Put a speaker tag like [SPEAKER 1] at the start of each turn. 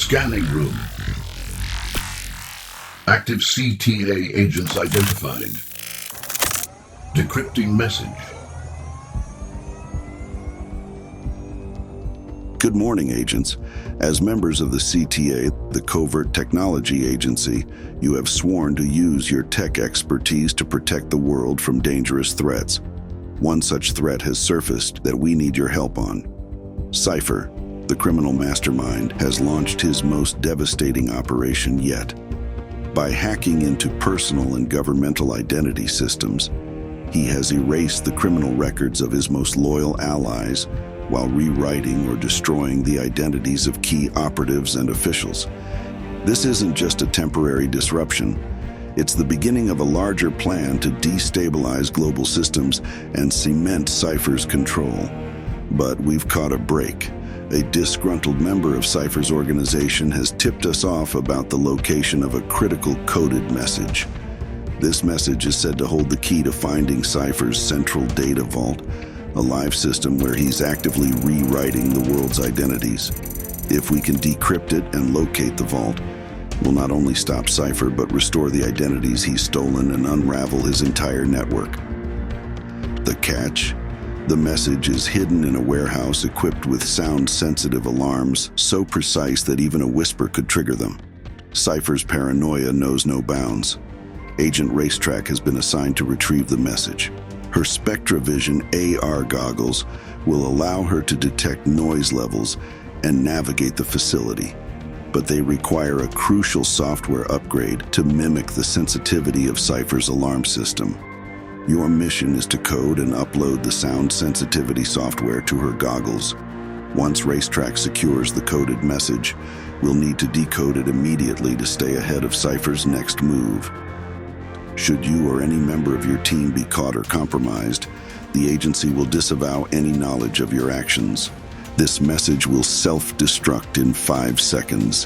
[SPEAKER 1] Scanning room. Active CTA agents identified. Decrypting message.
[SPEAKER 2] Good morning, agents. As members of the CTA, the Covert Technology Agency, you have sworn to use your tech expertise to protect the world from dangerous threats. One such threat has surfaced that we need your help on. Cipher, the criminal mastermind, has launched his most devastating operation yet. By hacking into personal and governmental identity systems, he has erased the criminal records of his most loyal allies while rewriting or destroying the identities of key operatives and officials. This isn't just a temporary disruption. It's the beginning of a larger plan to destabilize global systems and cement Cipher's control. But we've caught a break. A disgruntled member of Cipher's organization has tipped us off about the location of a critical coded message. This message is said to hold the key to finding Cipher's central data vault, a live system where he's actively rewriting the world's identities. If we can decrypt it and locate the vault, we'll not only stop Cipher but restore the identities he's stolen and unravel his entire network. The catch? The message is hidden in a warehouse equipped with sound-sensitive alarms so precise that even a whisper could trigger them. Cipher's paranoia knows no bounds. Agent Racetrack has been assigned to retrieve the message. Her SpectraVision AR goggles will allow her to detect noise levels and navigate the facility. But they require a crucial software upgrade to mimic the sensitivity of Cipher's alarm system. Your mission is to code and upload the sound sensitivity software to her goggles. Once Racetrack secures the coded message, we'll need to decode it immediately to stay ahead of Cipher's next move. Should you or any member of your team be caught or compromised, the agency will disavow any knowledge of your actions. This message will self-destruct in 5 seconds.